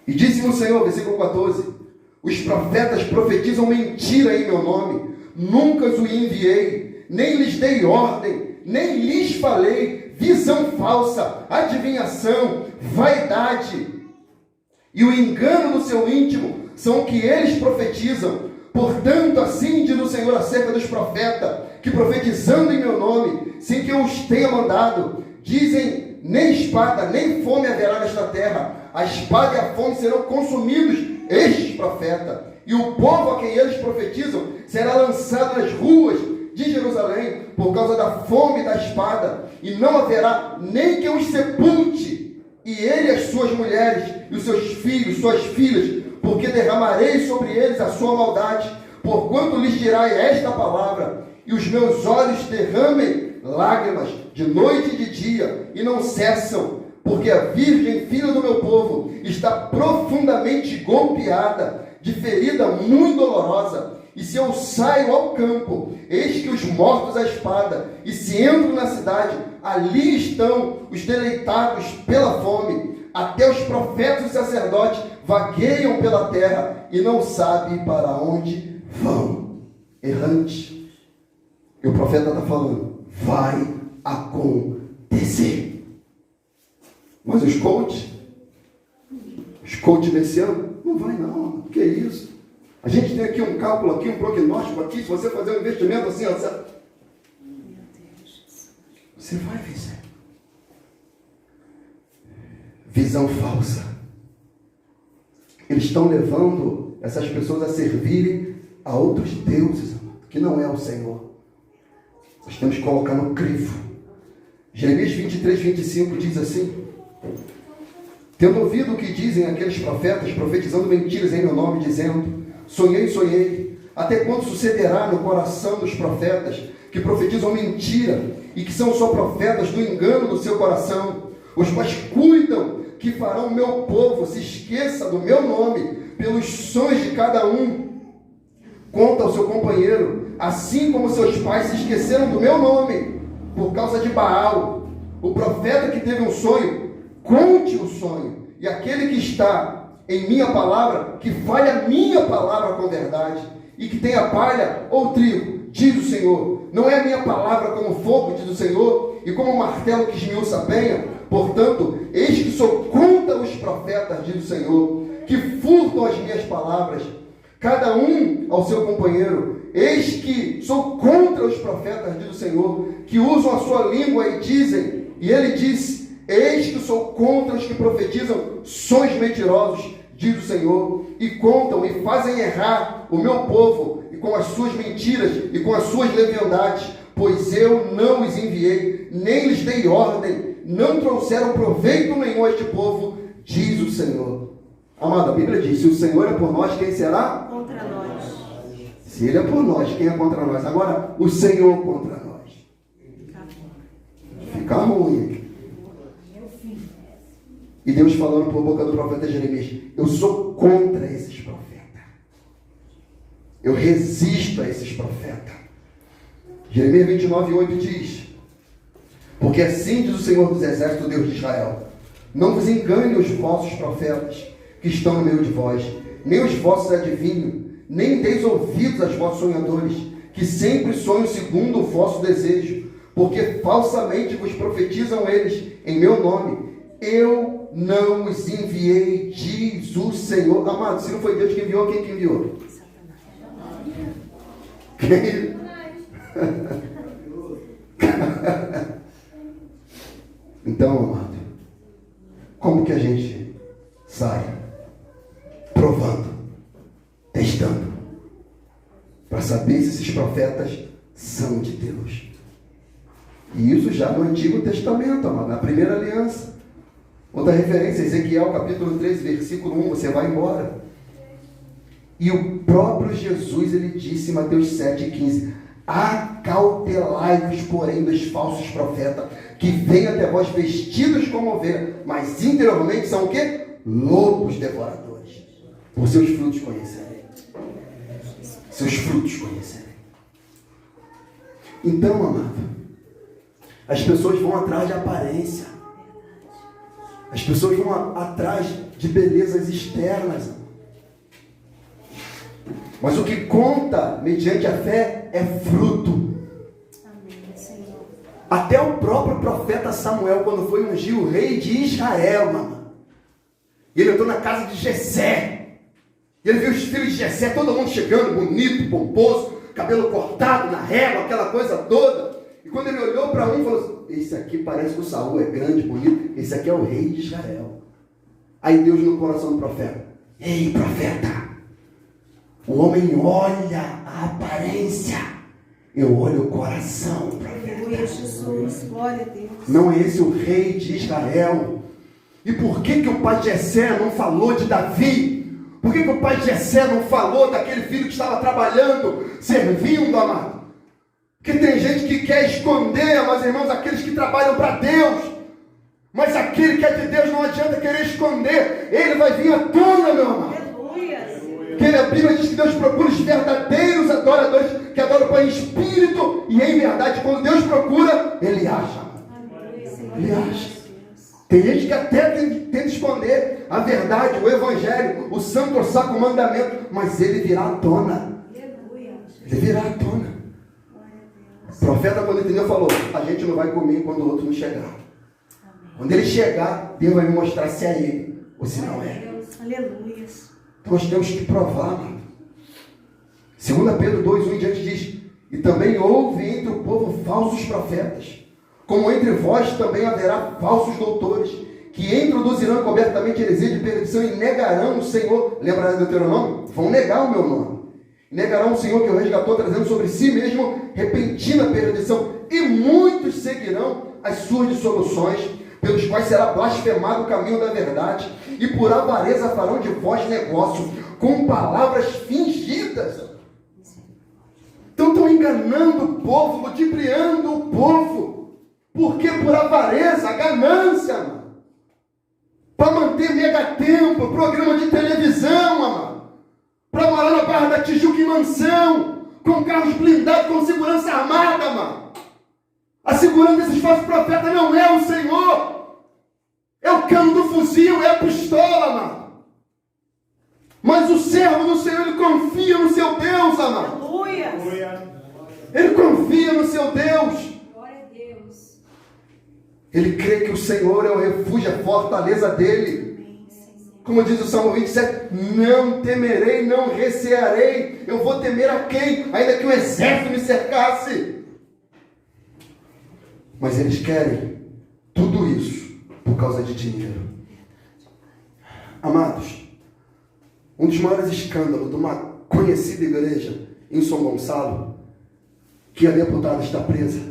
E disse-me o Senhor, versículo 14, os profetas profetizam mentira em meu nome, nunca os enviei, nem lhes dei ordem, nem lhes falei, visão falsa, adivinhação, vaidade, e o engano do seu íntimo são o que eles profetizam. Portanto, assim diz o Senhor acerca dos profetas, que profetizando em meu nome, sem que eu os tenha mandado, dizem, nem espada, nem fome haverá nesta terra, a espada e a fome serão consumidos, estes profetas, e o povo a quem eles profetizam será lançado nas ruas de Jerusalém, por causa da fome e da espada, e não haverá nem que os sepulte, e ele as suas mulheres, e os seus filhos, suas filhas, porque derramarei sobre eles a sua maldade, porquanto lhes dirá esta palavra, e os meus olhos derramem lágrimas de noite e de dia, e não cessam, porque a virgem, filha do meu povo, está profundamente golpeada, de ferida muito dolorosa. E se eu saio ao campo, eis que os mortos à espada, e se entro na cidade, ali estão os deleitados pela fome. Até os profetas e sacerdotes vagueiam pela terra e não sabem para onde vão. Errante. E o profeta está falando, vai acontecer. Mas os coaches nesse ano, não vai não. Que é isso? A gente tem aqui um cálculo, aqui um prognóstico, aqui, se você fazer um investimento assim, ó, você vai vencer. Visão falsa. Eles estão levando essas pessoas a servirem a outros deuses, que não é o Senhor. Nós temos que colocar no crivo. Jeremias 23, 25 diz assim: tendo ouvido o que dizem aqueles profetas, profetizando mentiras em meu nome, dizendo, sonhei, até quando sucederá no coração dos profetas, que profetizam mentira, e que são só profetas do engano do seu coração, os quais cuidam que farão o meu povo se esqueça do meu nome, pelos sonhos de cada um, conta ao seu companheiro, assim como seus pais se esqueceram do meu nome, por causa de Baal. O profeta que teve um sonho, conte o sonho, e aquele que está em minha palavra, que fale a minha palavra com verdade, e que tenha palha ou trigo, diz o Senhor. Não é a minha palavra como fogo, diz o Senhor, e como martelo que esmiuça a penha. Portanto, eis que sou contra os profetas, diz o Senhor, que furtam as minhas palavras, cada um ao seu companheiro. Eis que sou contra os profetas, diz o Senhor, que usam a sua língua e dizem, e ele diz, eis que sou contra os que profetizam sonhos mentirosos, diz o Senhor, e contam e fazem errar o meu povo, e com as suas mentiras e com as suas leviandades, pois eu não os enviei, nem lhes dei ordem, não trouxeram proveito nenhum a este povo, diz o Senhor. Amado, a Bíblia diz, se o Senhor é por nós, quem será? Contra nós. Se Ele é por nós, quem é contra nós? Agora, o Senhor contra nós. Fica ruim. E Deus falando por boca do profeta Jeremias, eu sou contra esses profetas. Eu resisto a esses profetas. Jeremias 29, 8 diz, porque assim diz o Senhor dos Exércitos, Deus de Israel, não vos engane os vossos profetas que estão no meio de vós, nem os vossos adivinhos, nem deis ouvidos aos vossos sonhadores, que sempre sonham segundo o vosso desejo, porque falsamente vos profetizam eles em meu nome. Eu não os enviei, diz o Senhor. Amado, se não foi Deus que enviou, quem que enviou? Quem? Então, amado, como que a gente sai? Provando, testando, para saber se esses profetas são de Deus. E isso já no Antigo Testamento, amado, na primeira aliança. Outra referência, Ezequiel capítulo 3, versículo 1, você vai embora. E o próprio Jesus, ele disse em Mateus 7,15, acautelai-vos, porém, dos falsos profetas, que vêm até vós vestidos como ovelha, mas interiormente são o quê? Lobos devoradores. Por seus frutos conhecerem. Seus frutos conhecerem. Então, amado, as pessoas vão atrás de aparência. As pessoas vão atrás de belezas externas. Mas o que conta, mediante a fé, é fruto. Amém, Senhor. Até o próprio profeta Samuel, quando foi ungir o rei de Israel, mano, e ele entrou na casa de Jessé. E ele viu os filhos de Jessé, todo mundo chegando, bonito, pomposo, cabelo cortado na régua, aquela coisa toda. E quando ele olhou para um, falou assim, esse aqui parece que o Saul é grande, bonito, esse aqui é o rei de Israel. Aí Deus no coração do profeta, ei, profeta, o homem olha a aparência, eu olho o coração, profeta. Aleluia, Jesus, glória a Deus. Não é esse o rei de Israel? E por que o pai de Jessé não falou de Davi? Por que o pai de Jessé não falou daquele filho que estava trabalhando, servindo, amado? Que tem gente que quer esconder, mas irmãos, aqueles que trabalham para Deus. Mas aquele que é de Deus não adianta querer esconder. Ele vai vir à tona, meu amado. Porque a Bíblia diz que Deus procura os verdadeiros adoradores que adoram Pai em espírito e em verdade. Quando Deus procura, Ele acha. Ele acha. Tem gente que até tenta esconder a verdade, o Evangelho, o santo, o sacro mandamento, mas ele virá à tona. Ele virá à tona. O profeta, quando entendeu, falou: a gente não vai comer quando o outro não chegar. Quando ele chegar, Deus vai me mostrar se é ele ou se não é. Aleluia. Então nós temos que provar, mano. 2 Pedro 2, 1 em diante diz: e também houve entre o povo falsos profetas, como entre vós também haverá falsos doutores, que introduzirão cobertamente heresia de perdição e negarão o Senhor. Lembra do Deuteronômio? Vão negar o meu nome. Negarão o Senhor que o resgatou, trazendo sobre si mesmo repentina perdição. E muitos seguirão as suas dissoluções, pelos quais será blasfemado o caminho da verdade, e por avareza farão de vós negócio, com palavras fingidas. Então estão enganando o povo, ludibriando o povo. Por quê? Por avareza, ganância, mano. Para manter megatemplo, programa de televisão, mano. Para morar na Barra da Tijuca em mansão, com carros blindados, com segurança armada, mano. A segurança desses falsos profetas não é o Senhor. É o cano do fuzil, é a pistola, mano. Mas o servo do Senhor, ele confia no seu Deus, amado. Aleluia. Ele confia no seu Deus. Glória a Deus. Ele crê que o Senhor é o refúgio, a fortaleza dele. Como diz o Salmo 27, não temerei, não recearei. Eu vou temer a quem? Ainda que o exército me cercasse. Mas eles querem tudo isso por causa de dinheiro. Amados, um dos maiores escândalos de uma conhecida igreja em São Gonçalo, que a deputada está presa.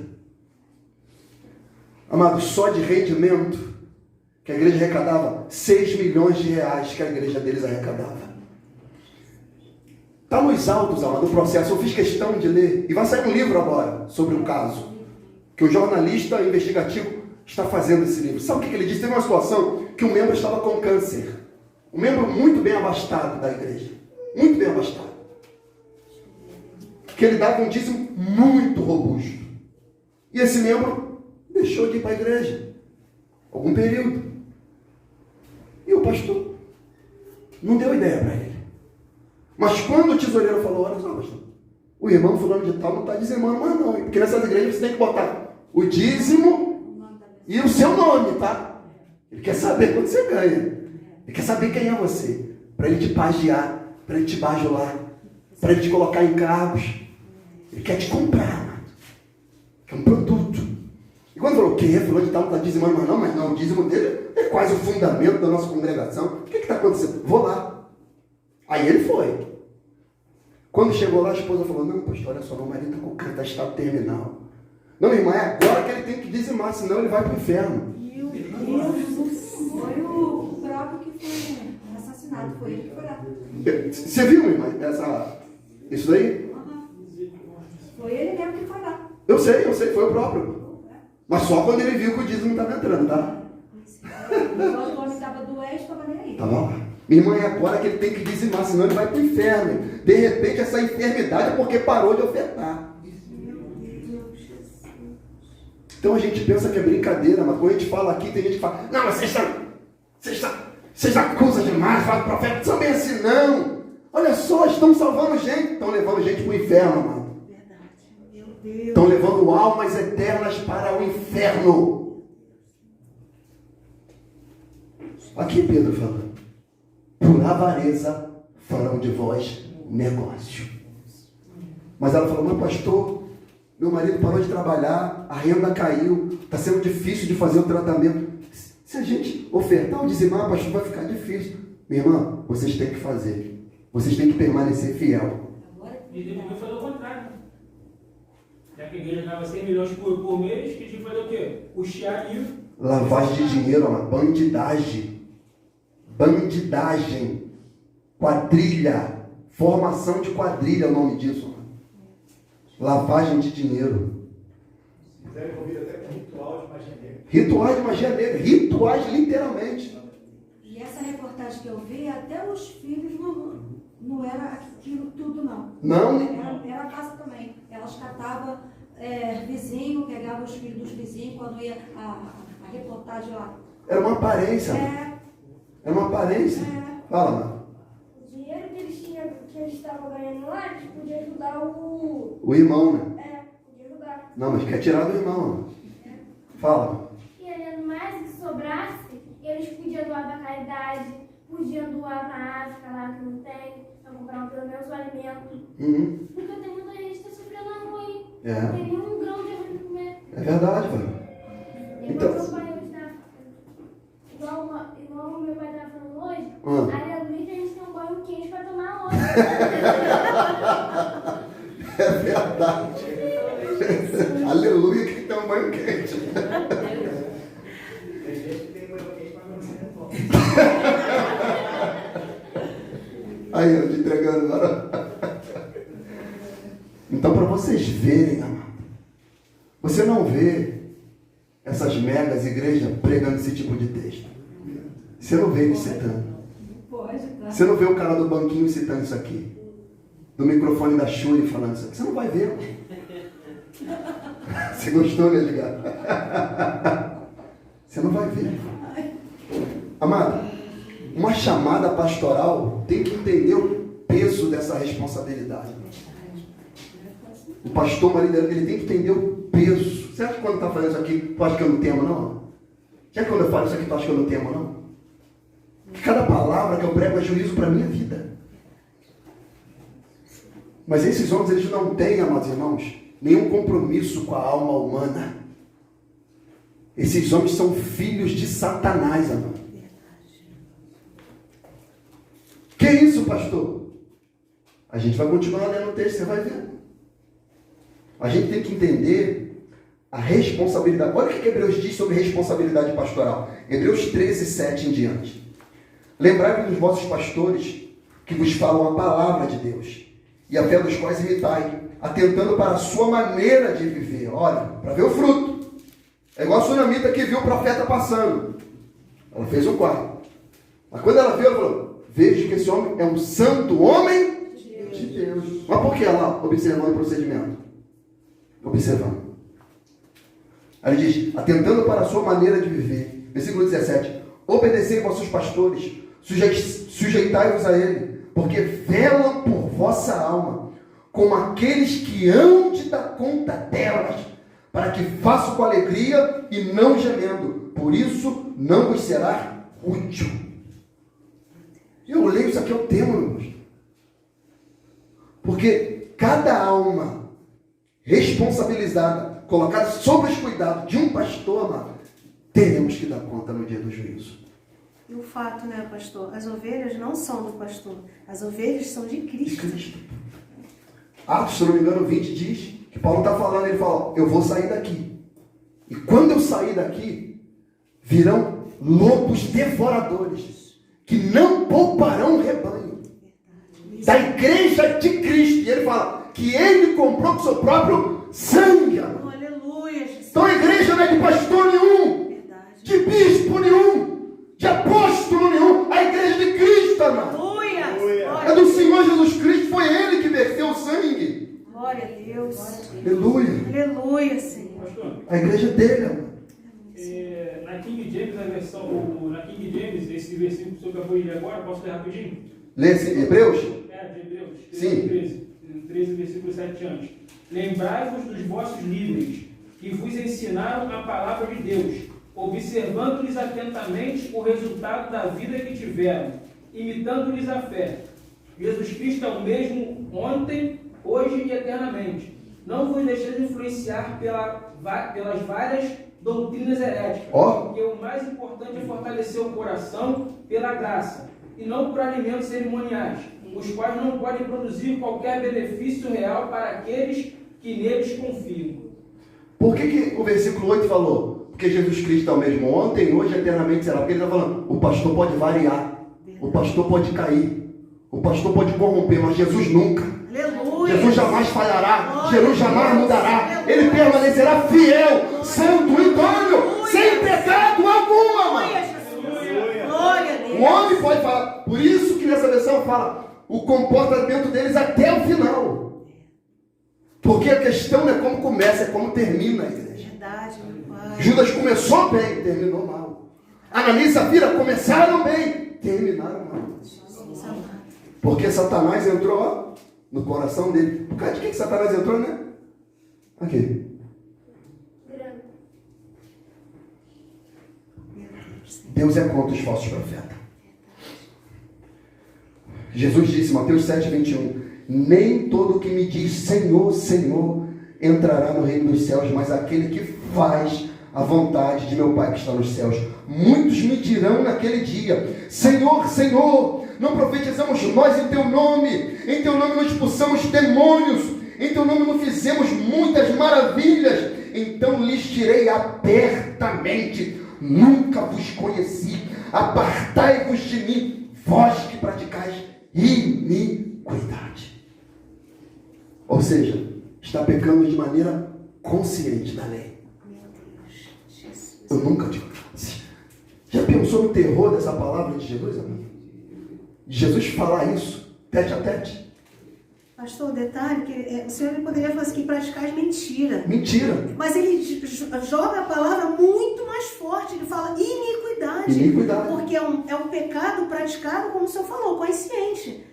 Amados, só de rendimento, que a igreja arrecadava 6 milhões de reais que a igreja deles arrecadava. Está nos autos, amado, o processo. Eu fiz questão de ler, e vai sair um livro agora sobre o caso, que o jornalista investigativo está fazendo esse livro. Sabe o que ele disse? Teve uma situação que um membro estava com câncer. Um membro muito bem abastado da igreja. Muito bem abastado. Que ele dava um dízimo muito robusto. E esse membro deixou de ir para a igreja. Algum período. E o pastor não deu ideia para ele. Mas quando o tesoureiro falou: olha só, pastor, o irmão fulano de tal não está dizimando mais não. Porque nessas igrejas você tem que botar o dízimo e o seu nome, tá? Ele quer saber quanto você ganha. Ele quer saber quem é você. Para ele te pagiar, para ele te bajular, para ele te colocar em cargos. Ele quer te comprar, mano. É um produto. E quando falou: o quê? Fulano de tal não está dizimando mais não, mas não, o dízimo dele é quase o fundamento da nossa congregação. O que está acontecendo? Vou lá. Aí ele foi. Quando chegou lá, a esposa falou: não, pastor, olha só, meu marido está com câncer, está em estado terminal. Não, irmã, é agora que ele tem que dizimar, senão ele vai para o inferno. Meu Deus. Foi o próprio que foi assassinado, foi ele que foi lá. Você viu, irmã, isso daí? Foi ele mesmo que foi lá. Eu sei, foi o próprio. Mas só quando ele viu que o dízimo estava entrando, tá? Enquanto o homem estava doente, estava nem aí. Tava lá. Minha irmã, é agora que ele tem que dizimar, senão ele vai para o inferno. De repente, essa enfermidade é porque parou de ofertar. Então a gente pensa que é brincadeira, mas quando a gente fala aqui, tem gente que fala: não, mas vocês acusam demais, fala que o profeta são bem assim, não. Olha só, estão salvando gente, estão levando gente para o inferno, mano. Meu Deus. Estão levando almas eternas para o inferno. Aqui Pedro fala: por avareza farão de vós negócio. Mas ela falou: mas pastor, meu marido parou de trabalhar, a renda caiu, está sendo difícil de fazer o tratamento. Se a gente ofertar ou dizimar, pastor, vai ficar difícil. Minha irmã, vocês têm que fazer. Vocês têm que permanecer fiel. E depois fazer o contrário. Já que a igreja ganhava 100 milhões por mês, que tinha que fazer o quê? Custear isso. Lavagem de dinheiro, uma bandidagem. Bandidagem. Quadrilha. Formação de quadrilha é o nome disso. lavagem de dinheiro. Fizeram envolvido até com ritual de magia negra. Rituais de magia negra. Rituais, literalmente. E essa reportagem que eu vi, até os filhos não era aquilo tudo, não. Não. Era fácil também. Elas catavam vizinho, pegavam os filhos dos vizinhos quando ia a reportagem lá. Era uma aparência. Era uma aparência. Fala, mano. O dinheiro que eles estavam ganhando lá, eles podiam ajudar o... O irmão, né? podia ajudar. Não, mas quer tirar do irmão, mano. Fala. E além mais que sobrasse, eles podiam doar para caridade, podiam doar para a África lá que não tem, para comprar pelo menos o alimento. Uhum. Porque tem muita gente que está sofrendo na rua aí. É. Não tem nenhum grão de arroz para comer. É verdade, velho. Igual Então- meu pai hoje tá... Igual o meu pai estava falando hoje, Hum. aleluia, que a gente tem um banho quente para tomar hoje. É verdade. Aleluia, que tem um banho quente. Tem gente que tem banho quente, mas não tem bom. Aí, eu te entregando agora. Então, para vocês verem, amado, você não vê essas megas igrejas pregando esse tipo de texto. Você não vê eles citando. Pode, tá? Você não vê o cara do banquinho citando isso aqui. Do microfone da Shuri falando isso aqui. Você não vai ver. Você gostou, né, Edgar? Você não vai ver. Amado, uma chamada pastoral tem que entender o peso dessa responsabilidade. O pastor marido, ele tem que entender o peso. Você acha que quando está fazendo isso aqui, tu acha que eu não temo, não? Você acha que quando eu falo isso aqui, tu acha que eu não temo, não? Que cada palavra que eu prego é juízo para a minha vida. Mas esses homens, eles não têm, amados irmãos, nenhum compromisso com a alma humana. Esses homens são filhos de Satanás, amado. Que isso, pastor? A gente vai continuar lendo o texto, você vai ver. A gente tem que entender a responsabilidade. Olha o que Hebreus diz sobre responsabilidade pastoral. Hebreus 13, 7 em diante. Lembrai-vos dos vossos pastores que vos falam a palavra de Deus e a fé dos quais imitai, atentando para a sua maneira de viver. Olha, para ver o fruto. É igual a sunamita que viu o profeta passando. Ela fez um quadro. Mas quando ela viu, ela falou: vejo que esse homem é um santo homem de Deus. Mas por que ela observando o procedimento? Observando. Aí ele diz: atentando para a sua maneira de viver. Versículo 17. Obedecei vossos pastores, sujeitai-vos a ele, porque velam por vossa alma, como aqueles que hão de dar conta delas, para que façam com alegria e não gemendo. Por isso não vos será útil. Eu leio isso aqui ao tema, meu irmão. Porque cada alma responsabilizada, colocada sob os cuidados de um pastor, amado, teremos que dar conta no dia do juízo. E o fato, né, pastor? As ovelhas não são do pastor. As ovelhas são de Cristo. De Cristo. Atos, se não me engano, 20 diz que Paulo está falando, ele fala: eu vou sair daqui. E quando eu sair daqui, virão lobos devoradores, que não pouparão o rebanho da igreja de Cristo. E ele fala que ele comprou com seu próprio sangue. Oh, aleluia, Jesus. Então a igreja não é de pastor nenhum, Verdade. de bispo nenhum, de apóstolo nenhum. A igreja de Cristo, amado. Aleluia. É do Senhor Jesus Cristo. Foi ele que verteu o sangue. Glória a Deus. Aleluia. Aleluia, Senhor. Pastor, A igreja dele, amado. na King James, na King James, esse versículo que eu acabou de ler agora, posso ler rapidinho? Lê esse Hebreus? De Hebreus, Sim. 13, versículo 7 antes. Lembrai-vos dos vossos líderes, que vos ensinaram a palavra de Deus, observando-lhes atentamente o resultado da vida que tiveram, imitando-lhes a fé. Jesus Cristo é o mesmo ontem, hoje e eternamente. Não vos deixeis influenciar pelas várias doutrinas heréticas, porque o mais importante é fortalecer o coração pela graça, e não por alimentos cerimoniais, os quais não podem produzir qualquer benefício real para aqueles que neles confiam. Por que o versículo 8 falou? Porque Jesus Cristo é o mesmo ontem, hoje e eternamente será. Porque ele está falando: o pastor pode variar, o pastor pode cair, o pastor pode corromper, mas Jesus nunca. Aleluia. Aleluia. Jesus jamais falhará. Glória Jesus a jamais Deus. mudará. Aleluia. Ele permanecerá fiel, santo, idôneo, sem pecado algum, amado. Glória a Jesus. Glória a Deus. O homem pode falar. Por isso que nessa versão fala o comportamento deles até o final. Porque a questão não é como começa, é como termina a igreja. Verdade, meu Pai. Judas começou bem, terminou mal. Ananias e Safira começaram bem, terminaram mal. Jesus amado. Porque Satanás entrou, ó, no coração dele. Por causa de que Satanás entrou, né? Aqui. Grana. Deus é contra os falsos profetas. Jesus disse, Mateus 7:21, nem todo que me diz Senhor, Senhor, entrará no reino dos céus, mas aquele que faz a vontade de meu Pai que está nos céus. Muitos me dirão naquele dia, Senhor, Senhor, não profetizamos nós em teu nome não expulsamos demônios, em teu nome não fizemos muitas maravilhas. Então lhes direi abertamente, nunca vos conheci, apartai-vos de mim, vós que praticais iniquidade. Ou seja, está pecando de maneira consciente da lei. Meu Deus. Jesus. Eu nunca te conheci. Já pensou no terror dessa palavra de Jesus, amigo? De Jesus falar isso, tete a tete? Pastor, o detalhe que o Senhor ele poderia falar assim, que praticais mentira. Mentira. Mas ele joga a palavra muito mais forte. Ele fala iniquidade. Iniquidade. Porque é um pecado praticado, como o Senhor falou, consciente.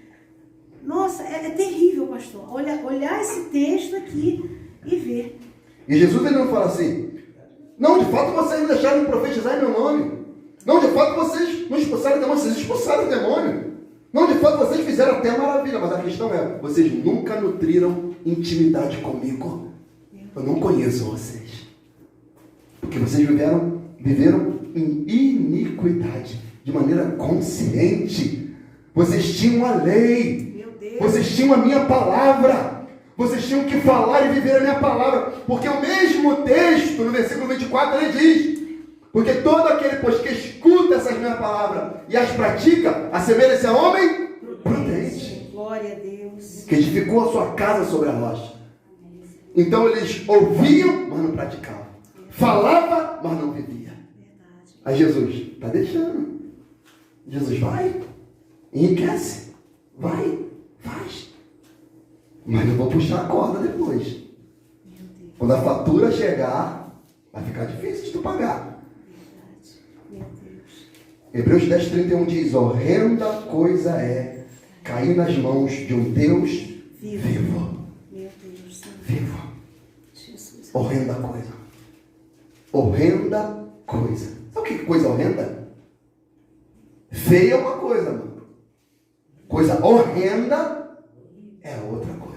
Nossa, é terrível, pastor. Olhar esse texto aqui e ver. E Jesus ele não fala assim, não, de fato vocês não deixaram de profetizar em meu nome. Não, de fato vocês não expulsaram demônio, vocês expulsaram o demônio. Não, de fato vocês fizeram até maravilha, mas a questão é, vocês nunca nutriram intimidade comigo. Eu não conheço vocês. Porque vocês viveram em iniquidade, de maneira consciente. Vocês tinham a lei. Meu Deus. Vocês tinham a minha palavra. Vocês tinham que falar e viver a minha palavra. Porque o mesmo texto, no versículo 24, ele diz, porque todo aquele, pois, que escuta essas minhas palavras e as pratica, assemelha-se a homem prudente, Glória a Deus. que edificou a sua casa sobre a rocha. Então eles ouviam, mas não praticavam. Falava, mas não vivia. Verdade. Aí Jesus, está deixando. Jesus, vai, enriquece, vai, faz. Mas eu vou puxar a corda depois. Meu Deus. Quando a fatura chegar, vai ficar difícil de tu pagar. Meu Deus. Hebreus 10:31 diz, horrenda coisa é cair nas mãos de um Deus vivo. Meu Deus. Vivo. Jesus. Horrenda coisa. Horrenda coisa. Sabe o que é coisa horrenda? Feia é uma coisa, mano. Coisa horrenda é outra coisa.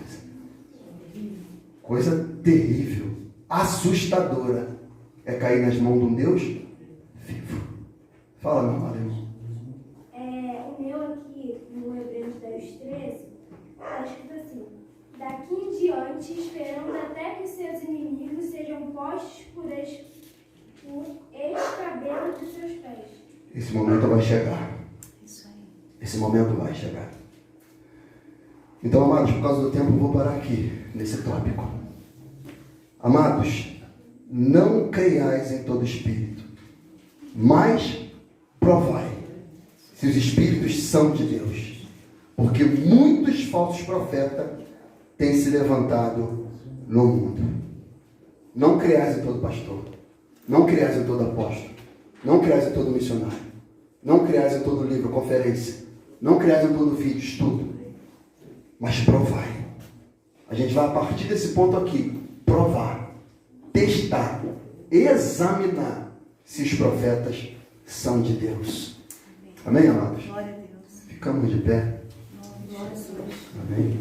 Coisa terrível, assustadora é cair nas mãos de um Deus vivo. Fala, meu amado irmão. O meu aqui, no Hebreus 10:13, está escrito assim: daqui em diante, esperando até que seus inimigos sejam postos por escabelo de seus pés. Esse momento vai chegar. Isso aí. Esse momento vai chegar. Então, amados, por causa do tempo, eu vou parar aqui, nesse tópico. Amados, não creiais em todo espírito, mas provai se os espíritos são de Deus. Porque muitos falsos profetas têm se levantado no mundo. Não creiais em todo pastor, não creiais em todo apóstolo, não creiais em todo missionário, não creiais em todo livro, conferência, não creiais em todo vídeo, estudo, mas provai. A gente vai a partir desse ponto aqui, provar, testar, examinar se os profetas são de Deus. Amém, amados? Glória a Deus. Ficamos de pé. Glória a Deus. Amém.